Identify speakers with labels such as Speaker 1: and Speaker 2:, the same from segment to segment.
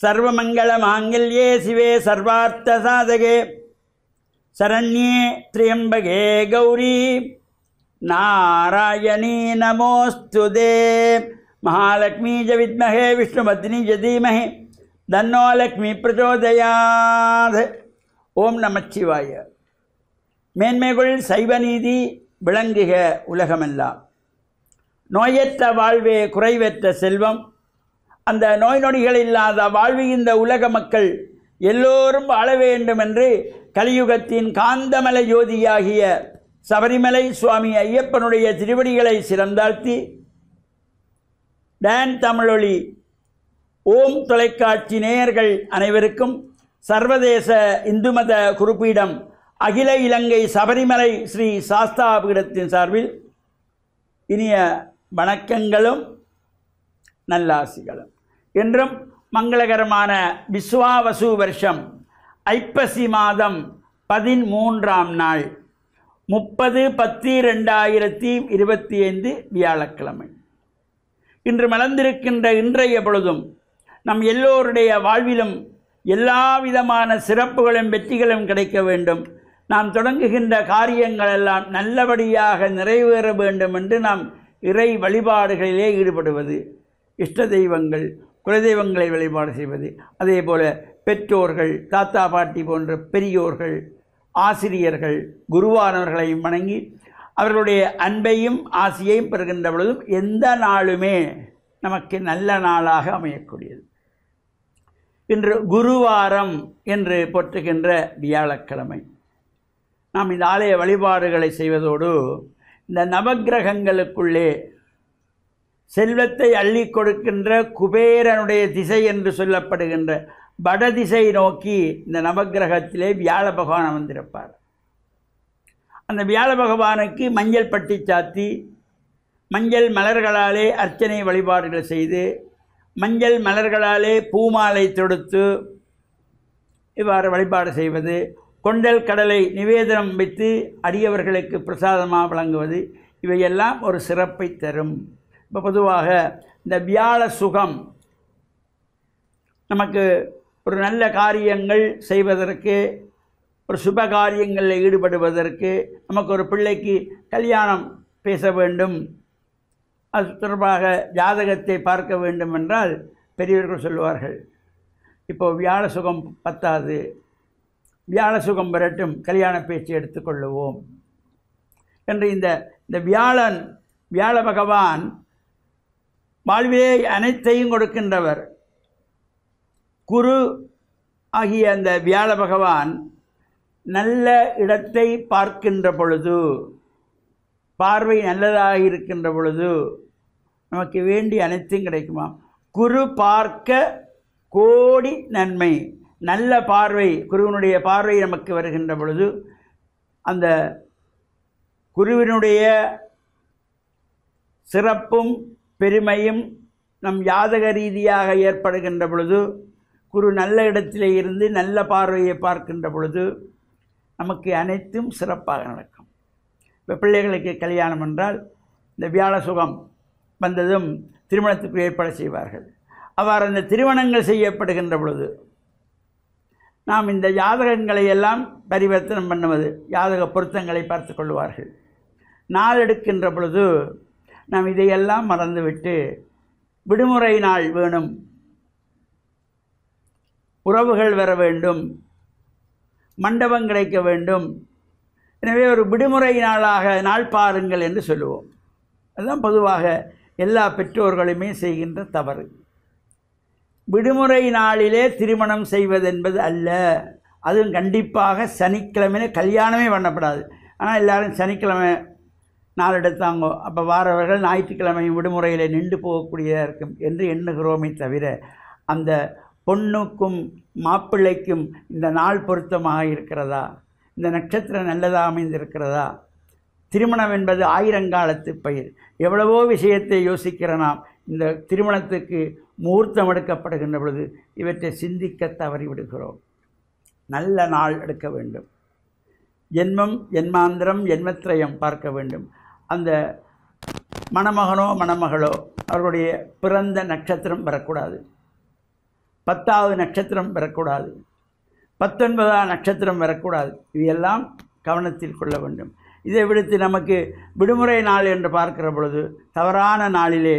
Speaker 1: सर्वमङ्गलमाङ्गल्ये शिवे सर्वार्थसाधके शरण्ये त्र्यम्बके गौरी नारायणी नमोस्तुते महालक्ष्मी च विद्महे विष्णुपत्नी च धीमहि तन्नो लक्ष्मी प्रचोदयात् ओम நமச்சிவாய. மேன்மைகள் சைவநீதி விளங்குக உலகமெல்லாம். நோயற்ற வாழ்வே குறைவற்ற செல்வம். அந்த நோய் நொடிகள் இல்லாத வாழ்வு இந்த உலக மக்கள் எல்லோரும் வாழ வேண்டும் என்று கலியுகத்தின் காந்தமலை ஜோதியாகிய சபரிமலை சுவாமி ஐயப்பனுடைய திருவடிகளை சிறந்தாழ்த்தி டான் தமிழொலி ஓம் தொலைக்காட்சி நேயர்கள் அனைவருக்கும் சர்வதேச இந்து மத குருப்பீடம் அகில இலங்கை சபரிமலை ஸ்ரீ சாஸ்தா பீடத்தின் சார்பில் இனிய வணக்கங்களும் நல்லாசிகளும். என்றும் மங்களகரமான விஸ்வாவசு வருஷம் ஐப்பசி மாதம் 13ஆம் நாள் 30/10/2025 வியாழக்கிழமை. இன்று மலர்ந்திருக்கின்ற இன்றைய பொழுதும் நம் எல்லோருடைய வாழ்விலும் எல்லா விதமான சிறப்புகளும் வெற்றிகளும் கிடைக்க வேண்டும். நாம் தொடங்குகின்ற காரியங்களெல்லாம் நல்லபடியாக நிறைவேற வேண்டும் என்று நாம் இறை வழிபாடுகளிலே ஈடுபடுவது, இஷ்ட தெய்வங்கள் குலதெய்வங்களை வழிபாடு செய்வது, அதே போல பெற்றோர்கள் தாத்தா பாட்டி போன்ற பெரியோர்கள் ஆசிரியர்கள் குருவானவர்களையும் வணங்கி அவர்களுடைய அன்பையும் ஆசியையும் பெறுகின்ற பொழுதும் எந்த நாளுமே நமக்கு நல்ல நாளாக அமையக்கூடியது. இன்று குருவாரம் என்று போற்றுகின்ற வியாழக்கிழமை. நாம் இந்த ஆலய வழிபாடுகளை செய்வதோடு இந்த நவக்கிரகங்களுக்குள்ளே செல்வத்தை அள்ளி கொடுக்கின்ற குபேரனுடைய திசை என்று சொல்லப்படுகின்ற வடதிசை நோக்கி இந்த நவக்கிரகத்திலே வியாழ பகவான் அமர்ந்திருப்பார். அந்த வியாழ பகவானுக்கு மஞ்சள் பட்டி சாத்தி மஞ்சள் மலர்களாலே அர்ச்சனை வழிபாடுகள் செய்து மஞ்சள் மலர்களாலே பூமாலை தொடுத்து இவ்வாறு வழிபாடு செய்வது, கொண்டல் கடலை நிவேதனம் வைத்து அடியவர்களுக்கு பிரசாதமாக வழங்குவது, இவையெல்லாம் ஒரு சிறப்பை தரும். இப்போ பொதுவாக இந்த வியாழ சுகம் நமக்கு ஒரு நல்ல காரியங்கள் செய்வதற்கு, ஒரு சுப காரியங்களில் ஈடுபடுவதற்கு, நமக்கு ஒரு பிள்ளைக்கு கல்யாணம் பேச வேண்டும், அது தொடர்பாக ஜாதகத்தை பார்க்க வேண்டும் என்றால் பெரியவர்கள் சொல்லுவார்கள், இப்போது வியாழ சுகம் பத்தாது, வியாழ சுகம் வரட்டும், கல்யாண பேச்சு எடுத்துக்கொள்ளுவோம் என்று இந்த வியாழ பகவான் வாழ்விலே அனைத்தையும் கொடுக்கின்றவர். குரு ஆகிய அந்த வியாழ பகவான் நல்ல இடத்தை பார்க்கின்ற பொழுது, பார்வை நல்லதாக இருக்கின்ற பொழுது நமக்கு வேண்டிய அனைத்தும் கிடைக்குமா? குரு பார்க்க கோடி நன்மை. நல்ல பார்வை, குருவினுடைய பார்வை நமக்கு வருகின்ற பொழுது அந்த குருவினுடைய சிறப்பும் பெருமையும் நம் ஜாதக ரீதியாக ஏற்படுகின்ற பொழுது, குரு நல்ல இடத்திலே இருந்து நல்ல பார்வையை பார்க்கின்ற பொழுது நமக்கு அனைத்தும் சிறப்பாக நடக்கும். இப்போ பிள்ளைகளுக்கு கல்யாணம் என்றால் இந்த வியாழ சுகம் வந்ததும் திருமணத்துக்கு ஏற்பாடு செய்வார்கள். அவ்வாறு அந்த திருமணங்கள் செய்யப்படுகின்ற பொழுது நாம் இந்த ஜாதகங்களை எல்லாம் பரிவர்த்தனம் பண்ணுவது, ஜாதக பொருத்தங்களை பார்த்து கொள்வார்கள். நாள் எடுக்கின்ற பொழுது நாம் இதையெல்லாம் மறந்துவிட்டு விடுமுறை நாள் வேணும், உறவுகள் வர வேண்டும், மண்டபம் கிடைக்க வேண்டும், எனவே ஒரு விடுமுறை நாளாக நாள் பாருங்கள் என்று சொல்லுவோம். அதுதான் பொதுவாக எல்லா பெற்றோர்களுமே செய்கின்ற தவறு. விடுமுறை நாளிலே திருமணம் செய்வதென்பது அல்ல. அதுவும் கண்டிப்பாக சனிக்கிழமையிலே கல்யாணமே பண்ணப்படாது. ஆனால் எல்லோரும் சனிக்கிழமை நாள் எடுத்தாங்கோ, அப்போ வாரவர்கள் ஞாயிற்றுக்கிழமையும் விடுமுறையில் நின்று போகக்கூடியதாக இருக்கும் என்று எண்ணுகிறோமே தவிர, அந்த பொண்ணுக்கும் மாப்பிள்ளைக்கும் இந்த நாள் பொருத்தமாக இருக்கிறதா, இந்த நட்சத்திரம் நல்லதாக அமைந்திருக்கிறதா, திருமணம் என்பது ஆயிரங்காலத்து பயிர். எவ்வளவோ விஷயத்தை யோசிக்கிற நாம் இந்த திருமணத்துக்கு முகூர்த்தம் எடுக்கப்படுகின்ற பொழுது இவற்றை சிந்திக்க தவறிவிடுகிறோம். நல்ல நாள் எடுக்க வேண்டும். ஜென்மம் ஜென்மாந்திரம் ஜென்மத்ரயம் பார்க்க வேண்டும். அந்த மணமகனோ மணமகளோ அவர்களுடைய பிறந்த நட்சத்திரம் வரக்கூடாது. 10வது நட்சத்திரம் வரக்கூடாது, 19ஆம் நட்சத்திரம் வரக்கூடாது. இவையெல்லாம் கவனத்தில் கொள்ள வேண்டும். இதை விடுத்து நமக்கு விடுமுறை நாள் என்று பார்க்கிற பொழுது தவறான நாளிலே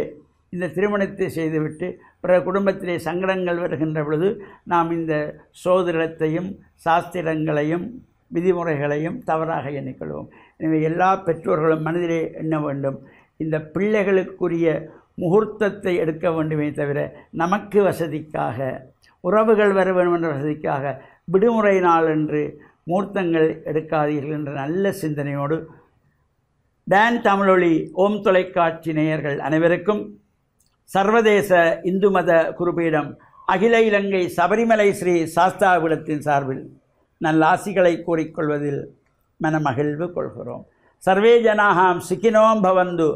Speaker 1: இந்த திருமணத்தை செய்துவிட்டு பிறகு குடும்பத்திலே சங்கடங்கள் வருகின்ற பொழுது நாம் இந்த சோதிடத்தையும் சாஸ்திரங்களையும் விதிமுறைகளையும் தவறாக எண்ணிக்கொள்வோம். எனவே எல்லா பெற்றோர்களும் மனதிலே எண்ண வேண்டும், இந்த பிள்ளைகளுக்குரிய முகூர்த்தத்தை எடுக்க வேண்டுமே தவிர நமக்கு வசதிக்காக, உறவுகள் வர வேண்டும் என்ற வசதிக்காக விடுமுறை நாள் என்று முகூர்த்தங்கள் எடுக்காதீர்கள் என்ற நல்ல சிந்தனையோடு டான் தமிழொலி ஓம் தொலைக்காட்சி நேயர்கள் அனைவருக்கும் சர்வதேச இந்து மத குருபீடம் அகில இலங்கை சபரிமலை ஸ்ரீ சாஸ்தாவிடத்தின் சார்பில் நல்லாசிகளை கூறிக்கொள்வதில் மனமகிழ்வு கொள்கிறோம். சர்வே ஜனாஹாம் சுகினோம் பவந்து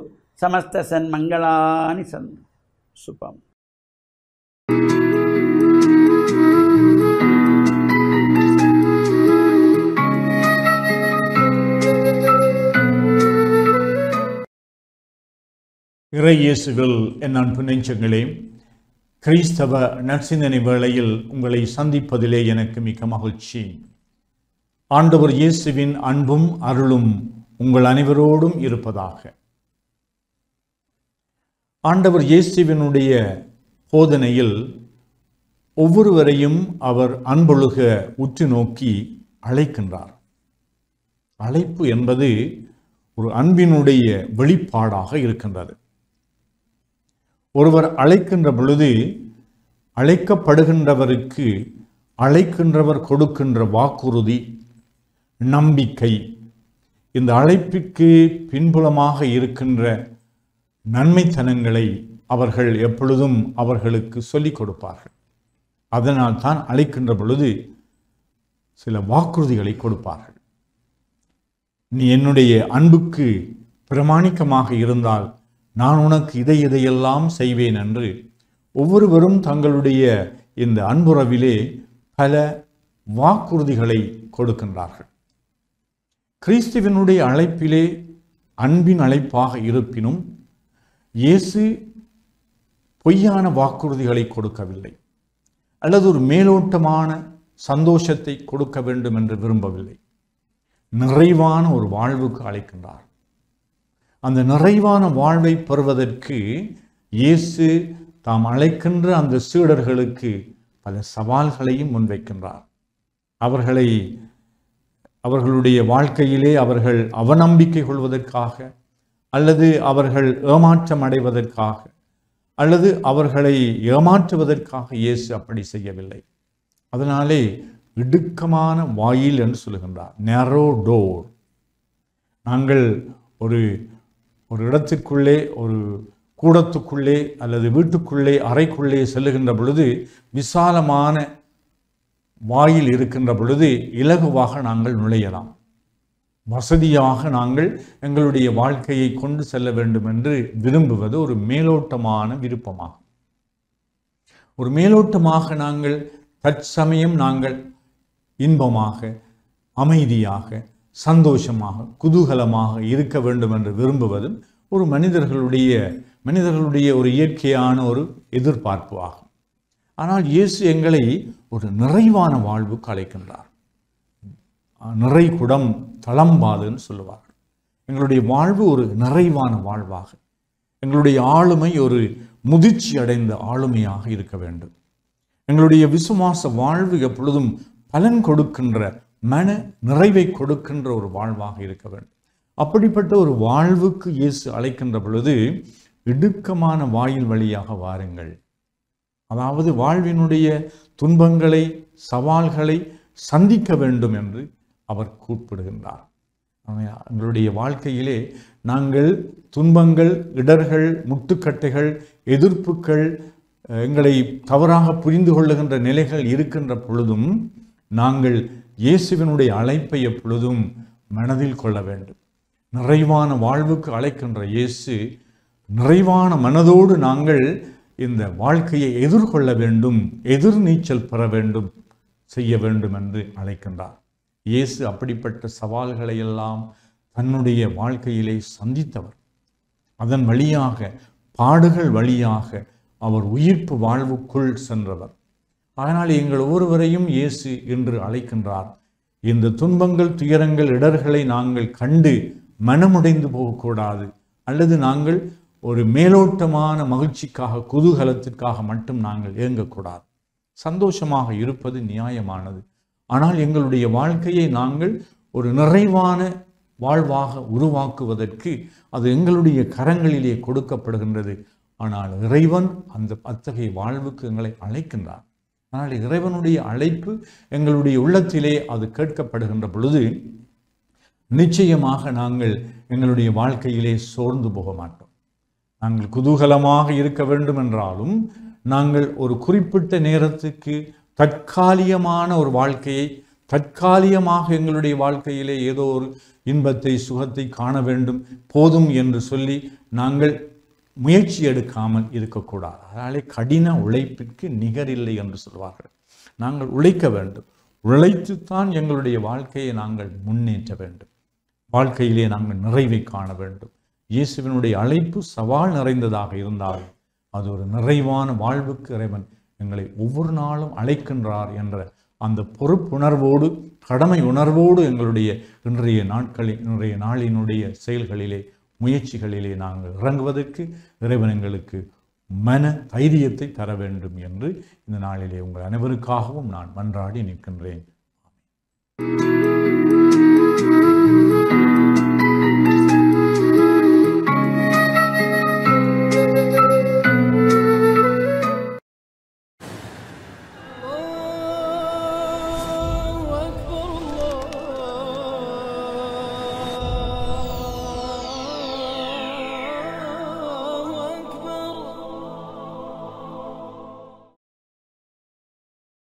Speaker 1: சமஸ்த சன் மங்களானி சந்து சுபம்.
Speaker 2: இறை இயேசுவில் என் அன்பு நெஞ்சங்களே, கிறிஸ்தவ நற்சிந்தனை வேளையில் உங்களை சந்திப்பதிலே எனக்கு மிக்க மகிழ்ச்சி. ஆண்டவர் இயேசுவின் அன்பும் அருளும் உங்கள் அனைவரோடும் இருப்பதாக. ஆண்டவர் இயேசுவினுடைய போதனையில் ஒவ்வொருவரையும் அவர் அன்பொழுக உற்று நோக்கி அழைக்கின்றார். அழைப்பு என்பது ஒரு அன்பினுடைய வெளிப்பாடாக இருக்கின்றது. ஒருவர் அழைக்கின்ற பொழுது அழைக்கப்படுகின்றவருக்கு அழைக்கின்றவர் கொடுக்கின்ற வாக்குறுதி, நம்பிக்கை, இந்த அழைப்பிற்கு பின்புலமாக இருக்கின்ற நன்மைத்தனங்களை அவர்கள் எப்பொழுதும் அவர்களுக்கு சொல்லிக் கொடுப்பார்கள். அதனால் தான் அழைக்கின்ற பொழுது சில வாக்குறுதிகளை கொடுப்பார்கள். நீ என்னுடைய அன்புக்கு பிரமாணிக்கமாக இருந்தால் நான் உனக்கு இதையெல்லாம் செய்வேன் என்று ஒவ்வொருவரும் தங்களுடைய இந்த அன்புறவிலே பல வாக்குறுதிகளை கொடுக்கின்றார்கள். கிறிஸ்துவினுடைய அழைப்பிலே அன்பின் அழைப்பாக இருப்பினும் இயேசு பொய்யான வாக்குறுதிகளை கொடுக்கவில்லை, அல்லது ஒரு மேலோட்டமான சந்தோஷத்தை கொடுக்க வேண்டும் என்று விரும்பவில்லை. நிறைவான ஒரு வாழ்வுக்கு அழைக்கின்றார். அந்த நிறைவான வாழ்வை பெறுவதற்கு இயேசு தாம் அழைக்கின்ற அந்த சீடர்களுக்கு பல சவால்களையும் முன்வைக்கின்றார். அவர்களுடைய வாழ்க்கையிலே அவர்கள் அவநம்பிக்கை கொள்வதற்காக, அல்லது அவர்கள் ஏமாற்றம் அடைவதற்காக, அல்லது அவர்களை ஏமாற்றுவதற்காக இயேசு அப்படி செய்யவில்லை. அதனாலே இடுக்கமான வாயில் என்று சொல்லுகின்றார், நேரோ டோர். நாங்கள் ஒரு இடத்திற்குள்ளே, ஒரு கூடத்துக்குள்ளே அல்லது வீட்டுக்குள்ளே அறைக்குள்ளே செல்லுகின்ற பொழுது விசாலமான வாயில் இருக்கின்ற பொழுது இலகுவாக நாங்கள் நுழையலாம். வசதியாக நாங்கள் எங்களுடைய வாழ்க்கையை கொண்டு செல்ல வேண்டும் என்று விரும்புவது ஒரு மேலோட்டமான விருப்பமாகும். ஒரு மேலோட்டமாக நாங்கள் தற்சமயம் நாங்கள் இன்பமாக, அமைதியாக, சந்தோஷமாக, குதூகலமாக இருக்க வேண்டும் என்று விரும்புவதும் ஒரு மனிதர்களுடைய ஒரு இயற்கையான ஒரு எதிர்பார்ப்பு ஆகும். ஆனால் இயேசு எங்களை ஒரு நிறைவான வாழ்வுக்கு அழைக்கின்றார். நிறை குடம் தளம்பாதுன்னு சொல்லுவார்கள். எங்களுடைய வாழ்வு ஒரு நிறைவான வாழ்வாக, எங்களுடைய ஆளுமை ஒரு முதிர்ச்சி அடைந்த ஆளுமையாக இருக்க வேண்டும். எங்களுடைய விசுவாச வாழ்வு எப்பொழுதும் பலன் கொடுக்கின்ற, மன நிறைவை கொடுக்கின்ற ஒரு வாழ்வாக இருக்க வேண்டும். அப்படிப்பட்ட ஒரு வாழ்வுக்கு இயேசு அழைக்கின்ற பொழுது இடுக்கமான வாயில் வழியாக வாருங்கள். அதாவது வாழ்வினுடைய துன்பங்களை, சவால்களை சந்திக்க வேண்டும் என்று அவர் கூப்பிடுகின்றார். எங்களுடைய வாழ்க்கையிலே நாங்கள் துன்பங்கள், இடர்கள், முட்டுக்கட்டைகள், எதிர்ப்புகள், எங்களை தவறாக புரிந்து கொள்ளுகின்ற நிலைகள் இருக்கின்ற பொழுதும் நாங்கள் இயேசுவினுடைய அழைப்பை எப்பொழுதும் மனதில் கொள்ள வேண்டும். நிறைவான வாழ்வுக்கு அழைக்கின்ற இயேசு நிறைவான மனதோடு நாங்கள் இந்த வாழ்க்கையை எதிர்கொள்ள வேண்டும், எதிர்நீச்சல் பெற வேண்டும், செய்ய வேண்டும் என்று அழைக்கின்றார். இயேசு அப்படிப்பட்ட சவால்களை எல்லாம் தன்னுடைய வாழ்க்கையிலே சந்தித்தவர். அதன் வழியாக, பாடுகள் வழியாக அவர் உயிர்ப்பு வாழ்வுக்குள் சென்றவர். அதனால் எங்கள் ஒவ்வொருவரையும் இயேசு என்று அழைக்கின்றார். இந்த துன்பங்கள், துயரங்கள், இடர்களை நாங்கள் கண்டு மனமுடைந்து போகக்கூடாது, அல்லது நாங்கள் ஒரு மேலோட்டமான மகிழ்ச்சிக்காக, குதூகலத்திற்காக மட்டும் நாங்கள் இயங்கக்கூடாது. சந்தோஷமாக இருப்பது நியாயமானது. ஆனால் எங்களுடைய வாழ்க்கையை நாங்கள் ஒரு நிறைவான வாழ்வாக உருவாக்குவதற்கு அது எங்களுடைய கரங்களிலே கொடுக்கப்படுகின்றது. ஆனால் இறைவன் அத்தகைய வாழ்வுக்கு எங்களை அழைக்கின்றார். ஆனால் இறைவனுடைய அழைப்பு எங்களுடைய உள்ளத்திலே அது கேட்கப்படுகின்ற பொழுது நிச்சயமாக நாங்கள் எங்களுடைய வாழ்க்கையிலே சோர்ந்து போக மாட்டோம். நாங்கள் குதூகலமாக இருக்க வேண்டும் என்றாலும் நாங்கள் ஒரு குறிப்பிட்ட நேரத்துக்கு தற்காலிகமான ஒரு வாழ்க்கையை, தற்காலிகமாக எங்களுடைய வாழ்க்கையிலே ஏதோ ஒரு இன்பத்தை, சுகத்தை காண வேண்டும், போதும் என்று சொல்லி நாங்கள் முயற்சி எடுக்காமல் இருக்கக்கூடாது. அதனாலே கடின உழைப்பிற்கு நிகரில்லை என்று சொல்வார்கள். நாங்கள் உழைக்க வேண்டும். உழைத்துத்தான் எங்களுடைய வாழ்க்கையை நாங்கள் முன்னேற்ற வேண்டும். வாழ்க்கையிலே நாங்கள் நிறைவை காண வேண்டும். இயேசுவினுடைய அழைப்பு சவால் நிறைந்ததாக இருந்தாலும் அது ஒரு நிறைவான வாழ்வுக்கு இறைவன் எங்களை ஒவ்வொரு நாளும் அழைக்கின்றார் என்ற அந்த பொறுப்புணர்வோடு, கடமை உணர்வோடு எங்களுடைய இன்றைய நாளினுடைய செயல்களிலே, முயற்சிகளிலே நாங்கள் இறங்குவதற்கு இறைவன் எங்களுக்கு மன தைரியத்தை தர வேண்டும் என்று இந்த நாளிலே உங்கள் அனைவருக்காகவும் நான் மன்றாடி நிற்கின்றேன்.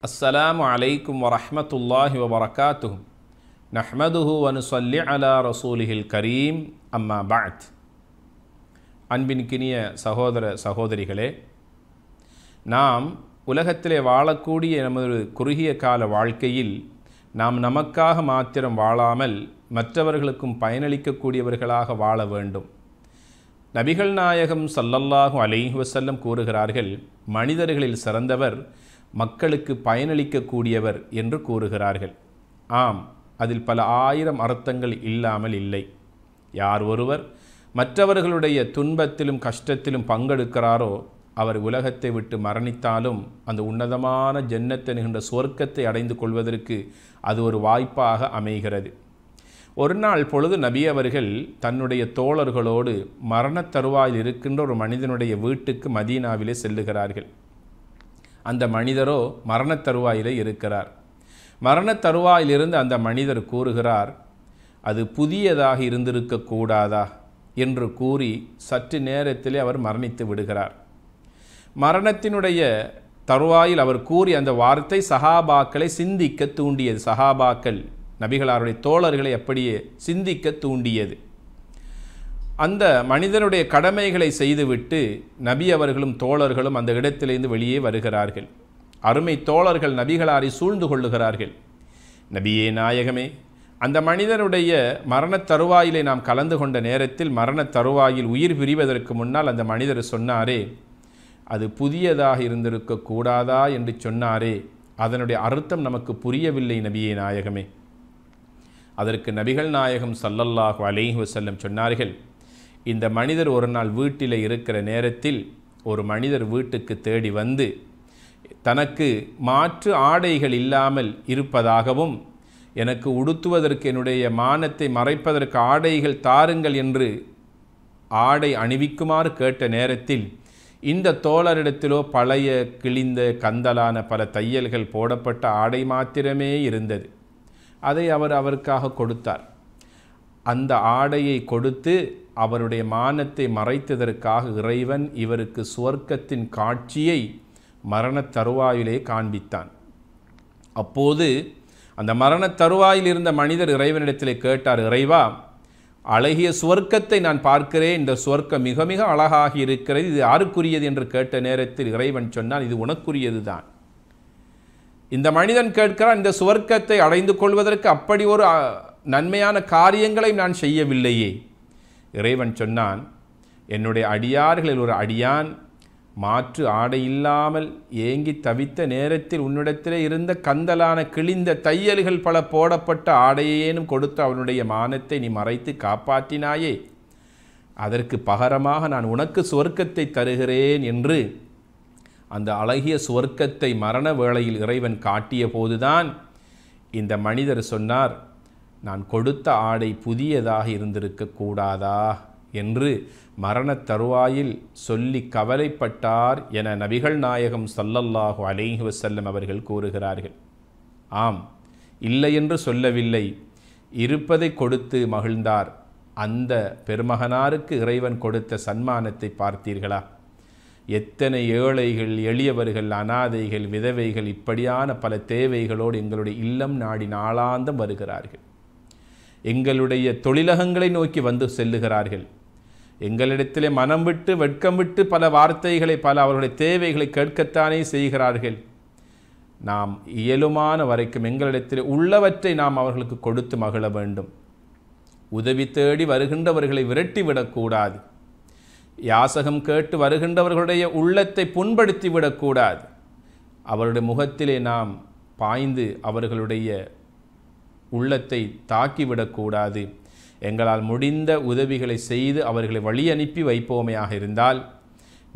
Speaker 3: அஸ்ஸலாமு அலைக்கும் வரஹ்மத்துல்லாஹி வபரகாத்துஹு. நஹ்மதுஹு வ நுஸல்லி அலா ரசூலிஹில் கரீம். அம்மா பஅத். அன்பின்கினிய சகோதர சகோதரிகளே, நாம் உலகத்திலே வாழக்கூடிய நமது குறுகிய கால வாழ்க்கையில் நாம் நமக்காக மாத்திரம் வாழாமல் மற்றவர்களுக்கும் பயனளிக்கக்கூடியவர்களாக வாழ வேண்டும். நபிகள் நாயகம் ஸல்லல்லாஹு அலைஹி வஸல்லம் கூறுகிறார்கள், மனிதர்களில் சிறந்தவர் மக்களுக்கு பயனளிக்கக்கூடியவர் என்று கூறுகிறார்கள். ஆம், அதில் பல ஆயிரம் அர்த்தங்கள் இல்லாமல் இல்லை. யார் ஒருவர் மற்றவர்களுடைய துன்பத்திலும் கஷ்டத்திலும் பங்கெடுக்கிறாரோ அவர் உலகத்தை விட்டு மரணித்தாலும் அந்த உன்னதமான ஜன்னத் என்கின்ற சொர்க்கத்தை அடைந்து கொள்வதற்கு அது ஒரு வாய்ப்பாக அமைகிறது. ஒரு நாள் பொழுது நபி அவர்கள் தன்னுடைய தோழர்களோடு மரணத் தருவாயில் இருக்கின்ற ஒரு மனிதனுடைய வீட்டுக்கு மதீனாவிலே செல்லுகிறார்கள். அந்த மனிதரோ மரணத் தருவாயிலே இருக்கிறார். மரணத் தருவாயிலிருந்து அந்த மனிதர் கூறுகிறார், அது புதியதாக இருந்திருக்கக்கூடாதா என்று கூறி சற்று நேரத்திலே அவர் மரணித்து விடுகிறார். மரணத்தினுடைய தருவாயில் அவர் கூறி அந்த வார்த்தை சஹாபாக்களை சிந்திக்க தூண்டியது. சஹாபாக்கள் நபிகளாருடைய தோழர்களை அப்படியே சிந்திக்க தூண்டியது. அந்த மனிதனுடைய கடமைகளை செய்துவிட்டு நபி அவர்களும் தோழர்களும் அந்த இடத்திலிருந்து வெளியே வருகிறார்கள். அருமை தோழர்கள் நபிகளாரை சூழ்ந்து கொள்ளுகிறார்கள். நபியே நாயகமே, அந்த மனிதனுடைய மரணத் தருவாயிலே நாம் கலந்து கொண்ட நேரத்தில் மரணத் தருவாயில் உயிர் பிரிவதற்கு முன்னால் அந்த மனிதர் சொன்னாரே, அது புதியதாக இருந்திருக்கக்கூடாதா என்று சொன்னாரே, அதனுடைய அர்த்தம் நமக்கு புரியவில்லை நபியே நாயகமே. அதற்கு நபிகள் நாயகம் ஸல்லல்லாஹு அலைஹி வஸல்லம் சொன்னார்கள், இந்த மனிதர் ஒரு நாள் வீட்டில் இருக்கிற நேரத்தில் ஒரு மனிதர் வீட்டுக்கு தேடி வந்து தனக்கு மாற்று ஆடைகள் இல்லாமல் இருப்பதாகவும் எனக்கு உடுத்துவதற்கு என்னுடைய மானத்தை மறைப்பதற்கு ஆடைகள் தாருங்கள் என்று ஆடை அணிவிக்குமாறு கேட்ட நேரத்தில் இந்த தோழரிடத்திலோ பழைய கிழிந்த கந்தலான பல தையல்கள் போடப்பட்ட ஆடை மாத்திரமே இருந்தது. அதை அவர் அவருக்காக கொடுத்தார். அந்த ஆடையை கொடுத்து அவருடைய மானத்தை மறைத்ததற்காக இறைவன் இவருக்கு சுவர்க்கத்தின் காட்சியை மரணத் தருவாயிலே காண்பித்தான். அப்போது அந்த மரணத் தருவாயில் இருந்த மனிதர் இறைவனிடத்திலே கேட்டார், இறைவா, அழகிய சுவர்க்கத்தை நான் பார்க்கிறேன், இந்த சுவர்க்கம் மிக மிக அழகாக இருக்கிறது, இது யாருக்குரியது என்று கேட்ட நேரத்தில் இறைவன் சொன்னான், இது உனக்குரியது தான். இந்த மனிதன் கேட்கிறான், இந்த சுவர்க்கத்தை அடைந்து கொள்வதற்கு அப்படி ஒரு நன்மையான காரியங்களை நான் செய்யவில்லையே. இறைவன் சொன்னான், என்னுடைய அடியார்களில் ஒரு அடியான் மாற்று ஆடை இல்லாமல் ஏங்கி தவித்த நேரத்தில் உன்னிடத்திலே இருந்த கந்தலான கிழிந்த தையல்கள் பல போடப்பட்ட ஆடையேனும் கொடுத்து அவனுடைய மானத்தை நீ மறைத்து காப்பாற்றினாயே, அதற்கு பகரமாக நான் உனக்கு சுவர்க்கத்தை தருகிறேன் என்று அந்த அழகிய சுவர்க்கத்தை மரண வேளையில் இறைவன் காட்டிய போதுதான் இந்த மனிதர் சொன்னார், நான் கொடுத்த ஆடை புதியதாக இருந்திருக்க கூடாதா என்று மரணத் தருவாயில் சொல்லி கவலைப்பட்டார் என நபிகள் நாயகம் ஸல்லல்லாஹு அலைஹி வஸல்லம் அவர்கள் கூறுகிறார்கள். ஆம், இல்லை என்று சொல்லவில்லை, இருப்பதை கொடுத்து மகிழ்ந்தார். அந்த பெருமகனாருக்கு இறைவன் கொடுத்த சன்மானத்தை பார்த்தீர்களா? எத்தனை ஏழைகள், எளியவர்கள், அனாதைகள், விதவைகள் இப்படியான பல தேவைகளோடு எங்களுடைய இல்லம் நாடி நாளாந்தம் வருகிறார்கள். எங்களுடைய தொழிலகங்களை நோக்கி வந்து செல்லுகிறார்கள். எங்களிடத்திலே மனம் விட்டு வெட்கம் விட்டு பல வார்த்தைகளை, பல அவர்களுடைய தேவைகளை கேட்கத்தானே செய்கிறார்கள். நாம் இயலுமான வரைக்கும் எங்களிடத்தில் உள்ளவற்றை நாம் அவர்களுக்கு கொடுத்து மகிழ வேண்டும். உதவி தேடி வருகின்றவர்களை விரட்டிவிடக்கூடாது. யாசகம் கேட்டு வருகின்றவர்களுடைய உள்ளத்தை புண்படுத்தி விடக்கூடாது. அவருடைய முகத்திலே நாம் பாய்ந்து அவர்களுடைய உள்ளத்தை தாக்கிவிடக்கூடாது. எங்களால் முடிந்த உதவிகளை செய்து அவர்களை வழி அனுப்பி வைப்போமையாக இருந்தால்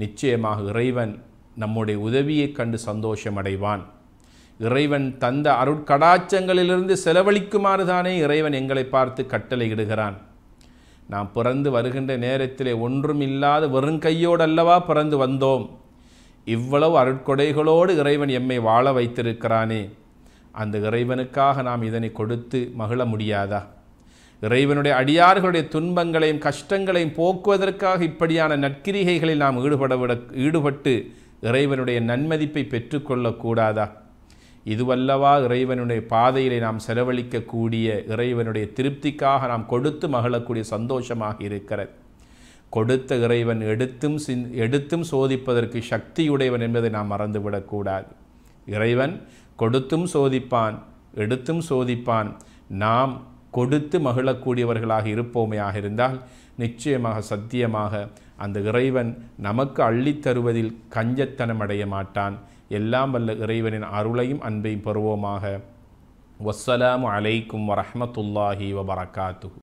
Speaker 3: நிச்சயமாக இறைவன் நம்முடைய உதவியை கண்டு சந்தோஷமடைவான். இறைவன் தந்த அருட்கடாச்சங்களிலிருந்து செலவழிக்குமாறு தானே இறைவன் எங்களை பார்த்து கட்டளையிடுகிறான். நாம் பிறந்து வருகின்ற நேரத்திலே ஒன்றும் இல்லாத வெறும் கையோடு அல்லவா பிறந்து வந்தோம். இவ்வளவு அருட்கொடைகளோடு இறைவன் எம்மை வாழ வைத்திருக்கிறானே, அந்த இறைவனுக்காக நாம் இதனை கொடுத்து மகிழ முடியாதா? இறைவனுடைய அடியார்களுடைய துன்பங்களையும் கஷ்டங்களையும் போக்குவதற்காக இப்படியான நற்கிரிகைகளில் நாம் ஈடுபட்டு இறைவனுடைய நன்மதிப்பை பெற்றுக்கொள்ளக்கூடாதா? இதுவல்லவா இறைவனுடைய பாதையிலே நாம் செலவழிக்கக்கூடிய இறைவனுடைய திருப்திக்காக நாம் கொடுத்து மகிழக்கூடிய சந்தோஷமாக இருக்கிறது. கொடுத்த இறைவன் எடுத்தும் சோதிப்பதற்கு சக்தியுடையவன் என்பதை நாம் மறந்துவிடக்கூடாது. இறைவன் கொடுத்தும் சோதிப்பான், எடுத்தும் சோதிப்பான். நாம் கொடுத்து மகிழக்கூடியவர்களாக இருப்போமையாக இருந்தால் நிச்சயமாக சத்தியமாக அந்த இறைவன் நமக்கு அள்ளித்தருவதில் கஞ்சத்தனம் அடைய மாட்டான். எல்லாம் வல்ல இறைவனின் அருளையும் அன்பையும் பெறுவோமாக. வஸ்ஸலாமு அலைக்கும் வரஹ்மத்துல்லாஹி வபரகாத்துஹு.